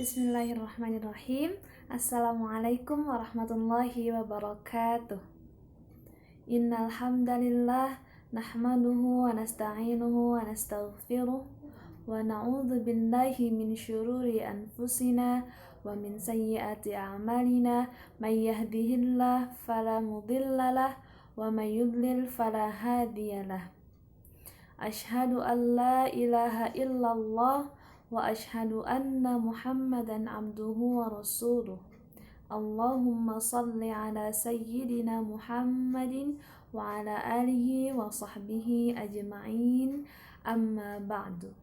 Bismillahirrahmanirrahim. Assalamualaikum warahmatullahi wabarakatuh. Innal hamdalillah nahmaduhu wa nasta'inuhu wa nastaghfiruh wa na'udzu billahi min syururi anfusina wa min sayyiati a'malina may yahdihillahu fala mudhillalah wa may yudlil fala hadiyalah. Asyhadu an la ilaha illallah wa asyhadu anna Muhammadan abduhu wa rasuluh. Allahumma salli ala sayyidina Muhammadin wa ala alihi wa sahbihi ajma'in, amma ba'du.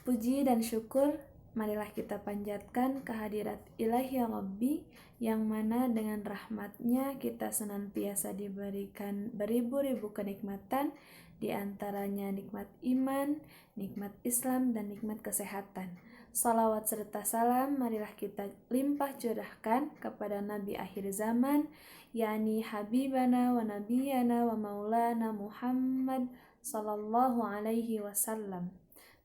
Puji dan syukur marilah kita panjatkan kehadirat Ilahi Rabbi, yang mana dengan rahmatnya kita senantiasa diberikan beribu-ribu kenikmatan, di antaranya nikmat iman, nikmat Islam, dan nikmat kesehatan. Salawat serta salam marilah kita limpah curahkan kepada Nabi akhir zaman, yakni Habibana wa Nabiyana wa Maulana Muhammad sallallahu alaihi wasallam,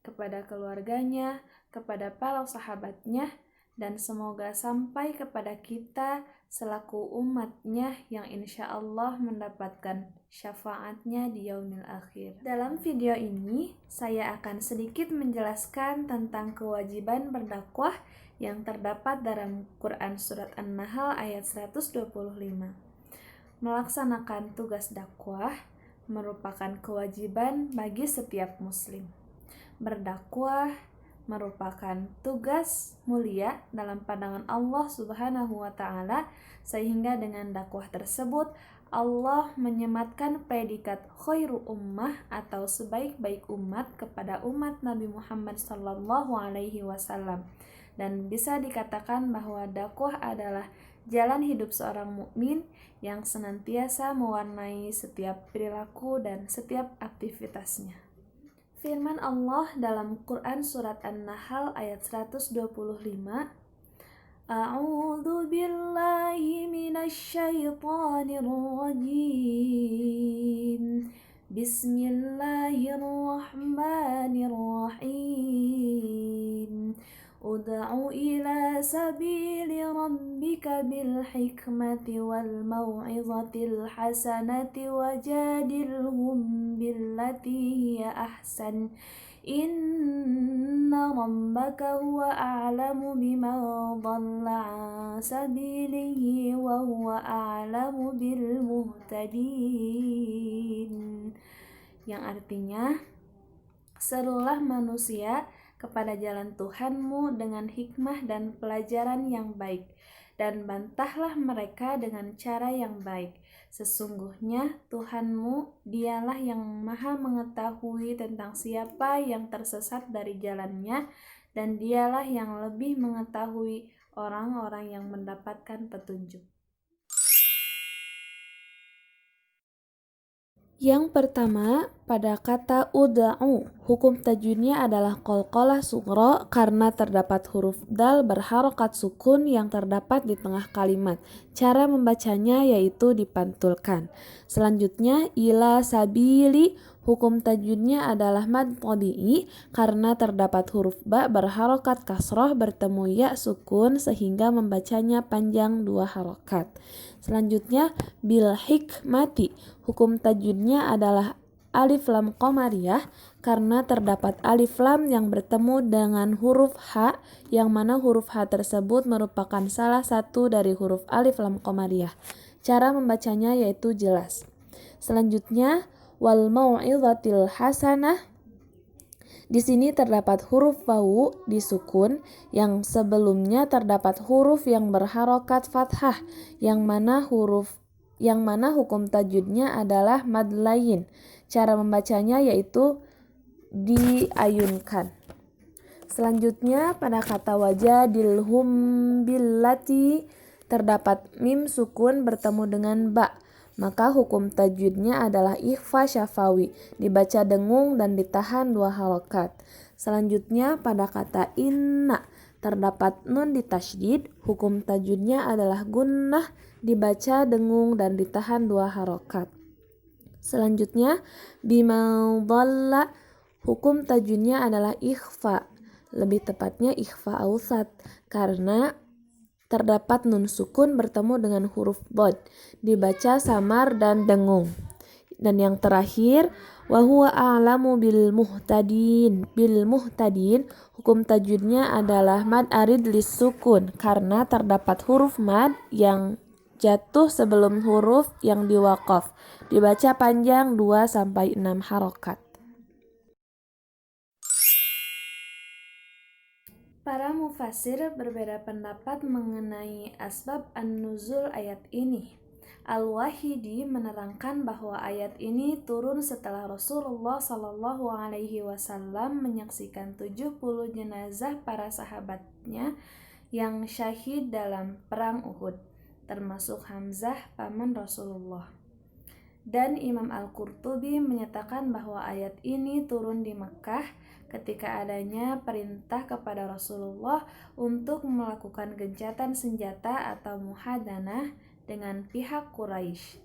kepada keluarganya, kepada para sahabatnya, dan semoga sampai kepada kita selaku umatnya yang insya Allah mendapatkan syafaatnya di yaumil akhir. Dalam video ini, saya akan sedikit menjelaskan tentang kewajiban berdakwah yang terdapat dalam Quran Surat An-Nahl ayat 125. Melaksanakan tugas dakwah merupakan kewajiban bagi setiap muslim. Berdakwah merupakan tugas mulia dalam pandangan Allah Subhanahu wa Ta'ala, sehingga dengan dakwah tersebut Allah menyematkan predikat khairu ummah atau sebaik-baik umat kepada umat Nabi Muhammad sallallahu alaihi wasallam, dan bisa dikatakan bahwa dakwah adalah jalan hidup seorang mukmin yang senantiasa mewarnai setiap perilaku dan setiap aktivitasnya. Firman Allah dalam Quran Surat An-Nahl ayat 125, A'udzu billahi minasy syaithanir rajim. Bismillahirrahmanirrahim. Ud'u ila sabili rabbika bil hikmati wal mau'izatil hasanati wajadilhum billati hiya ahsan. Inna rabbaka huwa a'lamu biman dhalla 'an sabilihi wa huwa a'lamu bil muhtadin. Yang artinya, serulah manusia kepada jalan Tuhanmu dengan hikmah dan pelajaran yang baik, dan bantahlah mereka dengan cara yang baik. Sesungguhnya Tuhanmu dialah yang maha mengetahui tentang siapa yang tersesat dari jalannya, dan dialah yang lebih mengetahui orang-orang yang mendapatkan petunjuk. Yang pertama, pada kata ud'u, hukum tajwidnya adalah qalqalah sughra karena terdapat huruf dal berharokat sukun yang terdapat di tengah kalimat. Cara membacanya yaitu dipantulkan. Selanjutnya, ila sabili, hukum tajwidnya adalah mad tabi'i karena terdapat huruf ba berharokat kasroh bertemu ya sukun sehingga membacanya panjang 2 harokat. Selanjutnya, bil hikmati, hukum tajwidnya adalah alif lam qamariyah karena terdapat alif lam yang bertemu dengan huruf H, yang mana huruf H tersebut merupakan salah satu dari huruf alif lam qamariyah. Cara membacanya yaitu jelas. Selanjutnya, wal mau'izatil hasanah. Di sini terdapat huruf wawu disukun, yang sebelumnya terdapat huruf yang berharokat fathah, yang mana hukum tajwidnya adalah mad layin. Cara membacanya yaitu diayunkan. Selanjutnya, pada kata wajadilhum billati terdapat mim sukun bertemu dengan ba, maka hukum tajwidnya adalah ikhfa syafawi, dibaca dengung dan ditahan 2 harokat. Selanjutnya, pada kata inna terdapat nun ditasydid, hukum tajwidnya adalah gunnah, dibaca dengung dan ditahan 2 harokat. Selanjutnya, bima dhalla, hukum tajwidnya adalah ikhfa. lebih tepatnya ikhfa awsat, karena terdapat nun sukun bertemu dengan huruf dhad, dibaca samar dan dengung. Dan yang terakhir, wa huwa a'lamu bil muhtadin. Bil muhtadin, hukum tajwidnya adalah mad arid lis sukun, karena terdapat huruf mad yang jatuh sebelum huruf yang diwaqaf, dibaca panjang 2-6 harokat. Para mufassir berbeda pendapat mengenai asbab an-nuzul ayat ini. Al-Wahidi menerangkan bahwa ayat ini turun setelah Rasulullah Shallallahu Alaihi Wasallam menyaksikan 70 jenazah para sahabatnya yang syahid dalam perang Uhud, termasuk Hamzah paman Rasulullah. Dan Imam Al-Qurtubi menyatakan bahwa ayat ini turun di Makkah ketika adanya perintah kepada Rasulullah untuk melakukan gencatan senjata atau muhadanah dengan pihak Quraisy.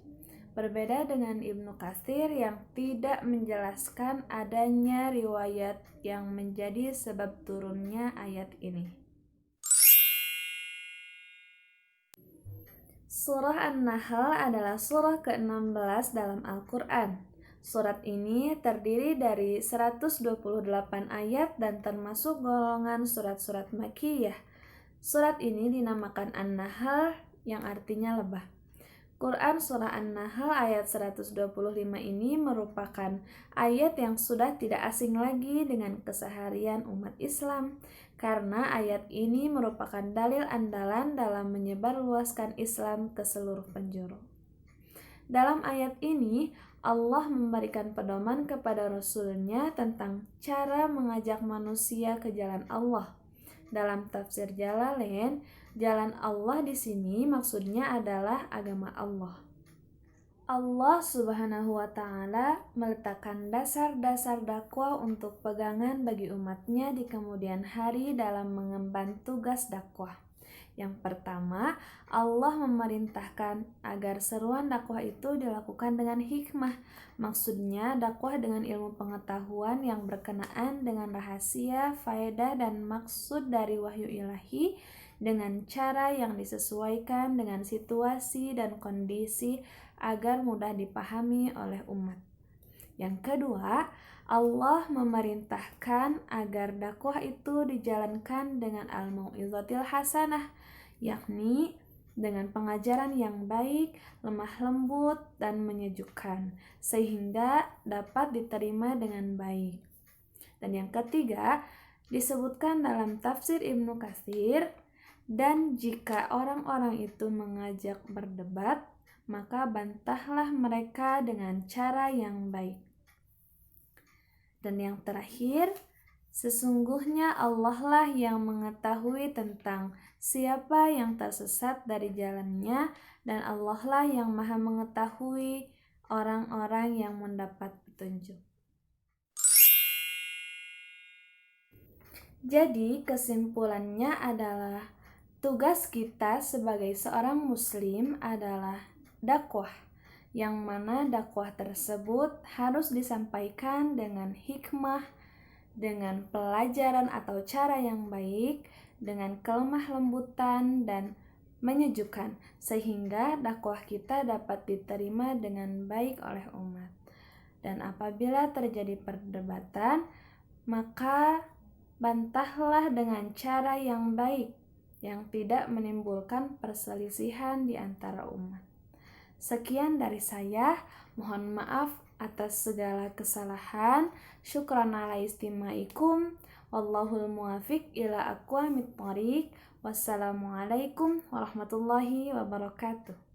Berbeda dengan Ibnu Katsir yang tidak menjelaskan adanya riwayat yang menjadi sebab turunnya ayat ini. Surah An-Nahl adalah surah ke-16 dalam Al-Quran. Surat ini terdiri dari 128 ayat dan termasuk golongan surat-surat Makkiyah. Surat ini dinamakan An-Nahl yang artinya lebah. Quran Surah An-Nahl ayat 125 ini merupakan ayat yang sudah tidak asing lagi dengan keseharian umat Islam, karena ayat ini merupakan dalil andalan dalam menyebarluaskan Islam ke seluruh penjuru. Dalam ayat ini, Allah memberikan pedoman kepada Rasul-Nya tentang cara mengajak manusia ke jalan Allah. Dalam tafsir Jalalain, jalan Allah di sini maksudnya adalah agama Allah. Allah Subhanahu wa Ta'ala meletakkan dasar-dasar dakwah untuk pegangan bagi umatnya di kemudian hari dalam mengemban tugas dakwah. Yang pertama, Allah memerintahkan agar seruan dakwah itu dilakukan dengan hikmah. Maksudnya dakwah dengan ilmu pengetahuan yang berkenaan dengan rahasia, faedah, dan maksud dari wahyu ilahi dengan cara yang disesuaikan dengan situasi dan kondisi agar mudah dipahami oleh umat. Yang kedua, Allah memerintahkan agar dakwah itu dijalankan dengan al-mau'izatil hasanah, yakni dengan pengajaran yang baik, lemah lembut, dan menyejukkan, sehingga dapat diterima dengan baik. Dan yang ketiga, disebutkan dalam tafsir Ibnu Katsir, dan jika orang-orang itu mengajak berdebat, maka bantahlah mereka dengan cara yang baik. Dan yang terakhir, sesungguhnya Allah lah yang mengetahui tentang siapa yang tersesat dari jalannya, dan Allah lah yang maha mengetahui orang-orang yang mendapat petunjuk. Jadi kesimpulannya adalah tugas kita sebagai seorang muslim adalah dakwah, yang mana dakwah tersebut harus disampaikan dengan hikmah, dengan pelajaran atau cara yang baik, dengan kelemah lembutan dan menyejukkan, sehingga dakwah kita dapat diterima dengan baik oleh umat. Dan apabila terjadi perdebatan, maka bantahlah dengan cara yang baik, yang tidak menimbulkan perselisihan di antara umat. Sekian dari saya, mohon maaf atas segala kesalahan. Syukran ala istimaikum. Wallahul muwafiq ila aqwamit thoriq. Wassalamualaikum warahmatullahi wabarakatuh.